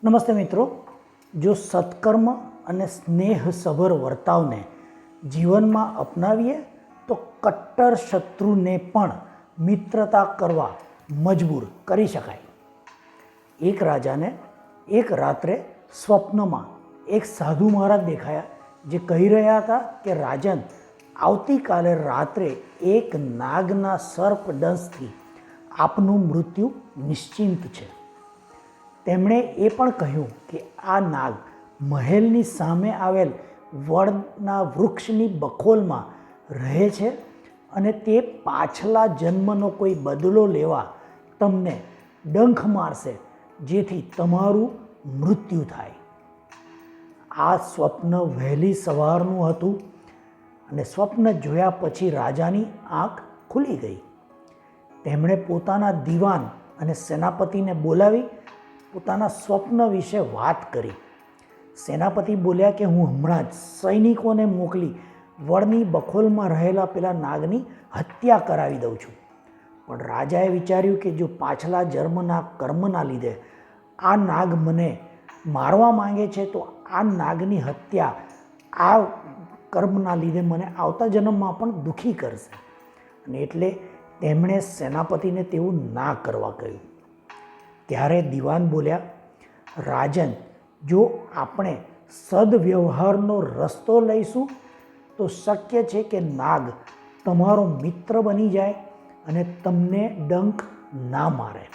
નમસ્તે મિત્રો, જો સત્કર્મ અને સ્નેહસભર વર્તાવને જીવનમાં અપનાવીએ તો કટ્ટર શત્રુને પણ મિત્રતા કરવા મજબૂર કરી શકાય. એક રાજાને એક રાત્રે સ્વપ્નમાં એક સાધુ મહારાજ દેખાયા, જે કહી રહ્યા હતા કે રાજન, આવતીકાલે રાત્રે એક નાગના સર્પદંશથી આપનું મૃત્યુ નિશ્ચિંત છે. તેમણે એ પણ કહ્યું કે આ નાગ મહેલની સામે આવેલ વડના વૃક્ષની બખોલમાં રહે છે અને તે પાછલા જન્મનો કોઈ બદલો લેવા તમને ડંખ મારશે, જેથી તમારું મૃત્યુ થાય. આ સ્વપ્ન વહેલી સવારનું હતું અને સ્વપ્ન જોયા પછી રાજાની આંખ ખુલી ગઈ. તેમણે પોતાના દીવાન અને સેનાપતિને બોલાવી પોતાના સ્વપ્ન વિશે વાત કરી. સેનાપતિ બોલ્યા કે હું હમણાં જ સૈનિકોને મોકલી વડની બખોલમાં રહેલા પેલા નાગની હત્યા કરાવી દઉં છું. પણ રાજાએ વિચાર્યું કે જો પાછલા જન્મના કર્મના લીધે આ નાગ મને મારવા માંગે છે તો આ નાગની હત્યા આ કર્મના લીધે મને આવતા જન્મમાં પણ દુઃખી કરશે, અને એટલે તેમણે સેનાપતિને તેવું ના કરવા કહ્યું. ત્યારે દીવાન બોલ્યા, રાજન, જો આપણે સદવ્યવહારનો રસ્તો લઈશું તો શક્ય છે કે નાગ તમારો મિત્ર બની જાય અને તમને ડંક ના મારે.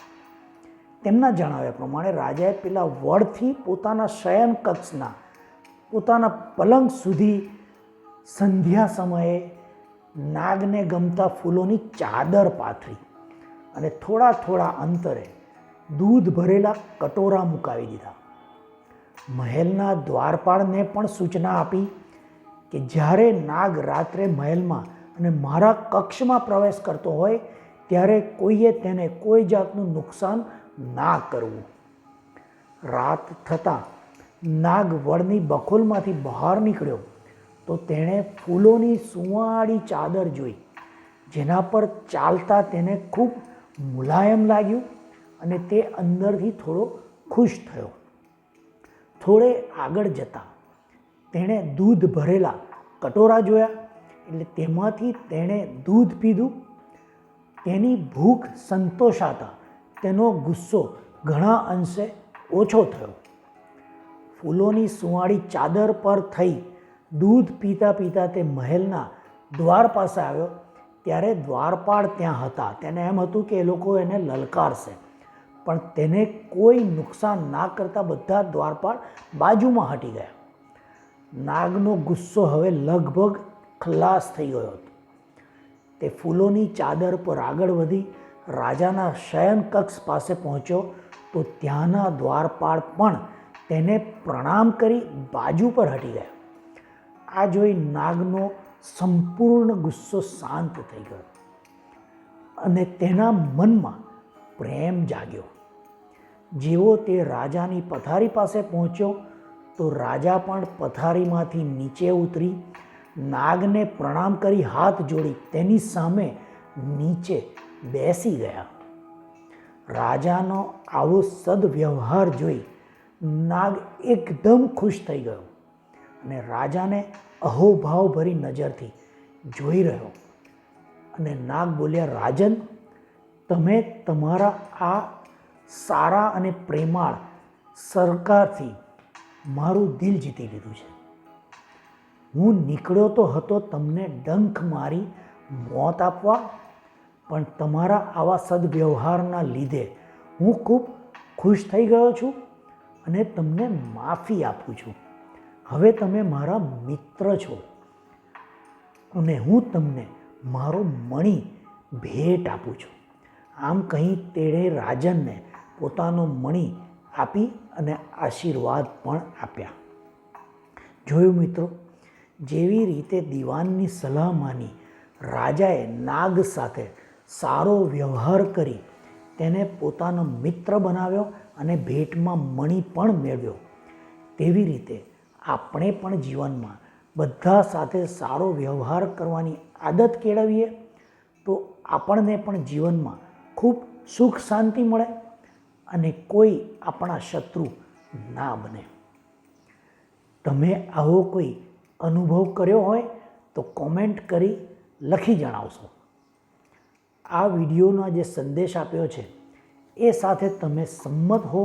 તેમના જણાવ્યા પ્રમાણે રાજાએ પેલા વડથી પોતાના શયન કક્ષના પોતાના પલંગ સુધી સંધ્યા સમયે નાગને ગમતા ફૂલોની ચાદર પાથરી અને થોડા થોડા અંતરે દૂધ ભરેલા કટોરા મુકાવી દીધા. મહેલના દ્વારપાળને પણ સૂચના આપી કે જ્યારે નાગ રાત્રે મહેલમાં અને મારા કક્ષમાં પ્રવેશ કરતો હોય ત્યારે કોઈએ તેને કોઈ જાતનું નુકસાન ના કરવું. રાત થતાં નાગ વડની બખોલમાંથી બહાર નીકળ્યો તો તેણે ફૂલોની સુંવાળી ચાદર જોઈ, જેના પર ચાલતા તેને ખૂબ મુલાયમ લાગ્યું અને તે અંદરથી થોડો ખુશ થયો. થોડે આગળ જતાં તેણે દૂધ ભરેલા કટોરા જોયા, એટલે તેમાંથી તેણે દૂધ પીધું. તેની ભૂખ સંતોષાતા તેનો ગુસ્સો ઘણા અંશે ઓછો થયો. ફૂલોની સુંવાળી ચાદર પર થઈ દૂધ પીતા પીતા તે મહેલના દ્વાર પાસે આવ્યો. ત્યારે દ્વારપાળ ત્યાં હતા. તેને એમ હતું કે એ લોકો એને લલકારશે, પણ તેને કોઈ નુકસાન ના કરતા બધા દ્વારપાળ બાજુમાં હટી ગયા. નાગનો ગુસ્સો હવે લગભગ ખલાસ થઈ ગયો હતો. તે ફૂલોની ચાદર પર આગળ વધી રાજાના શયન કક્ષ પાસે પહોંચ્યો તો ત્યાંના દ્વારપાળ પણ તેને પ્રણામ કરી બાજુ પર હટી ગયા. આ જોઈ નાગનો સંપૂર્ણ ગુસ્સો શાંત થઈ ગયો અને તેના મનમાં પ્રેમ જાગ્યો. જેવો તે રાજાની પથારી પાસે પહોંચ્યો તો રાજા પણ પથારીમાંથી નીચે ઉતરી નાગને પ્રણામ કરી હાથ જોડી તેની સામે નીચે બેસી ગયા. રાજાનો આવો સદવ્યવહાર જોઈ નાગ એકદમ ખુશ થઈ ગયો અને રાજાને અહોભાવ ભરી નજરથી જોઈ રહ્યો. અને નાગ બોલ્યા, રાજન, તમે તમારા આ સારા અને પ્રેમાળ સરકારથી મારું દિલ જીતી લીધું છે. હું નીકળ્યો તો હતો તમને ડંખ મારી મોત આપવા, પણ તમારા આવા સદવ્યવહારના લીધે હું ખૂબ ખુશ થઈ ગયો છું અને તમને માફી આપું છું. હવે તમે મારા મિત્ર છો અને હું તમને મારો મણી ભેટ આપું છું. આમ કહી તેણે રાજનને પોતાનો મણી આપી અને આશીર્વાદ પણ આપ્યા. જોયું મિત્રો, જેવી રીતે દીવાનની સલાહ માની રાજાએ નાગ સાથે સારો વ્યવહાર કરી તેને પોતાનો મિત્ર બનાવ્યો અને ભેટમાં મણી પણ મેળવ્યો, તેવી રીતે આપણે પણ જીવનમાં બધા સાથે સારો વ્યવહાર કરવાની આદત કેળવીએ તો આપણને પણ જીવનમાં ખૂબ સુખ શાંતિ મળે અને કોઈ આપણા શત્રુ ના બને. તમે આવો કોઈ અનુભવ કર્યો હોય તો કોમેન્ટ કરી લખી જણાવશો. આ વિડીયોનો જે સંદેશ આપ્યો છે એ સાથે તમે સંમત હો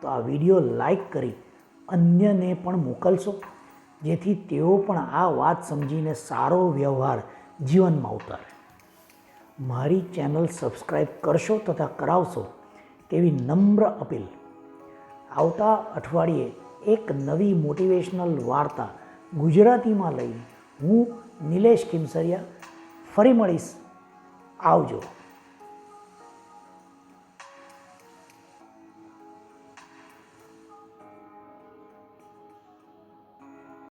તો આ વિડીયો લાઈક કરી અન્યને પણ મોકલશો, જેથી તેઓ પણ આ વાત સમજીને સારો વ્યવહાર જીવનમાં ઉતારે. મારી ચેનલ સબસ્ક્રાઈબ કરશો તથા કરાવશો તેવી નમ્ર અપીલ. આવતા અઠવાડિયે એક નવી મોટિવેશનલ વાર્તા ગુજરાતીમાં લઈને હું નિલેશ ખીમસરિયા ફરી મળીશ. આવજો.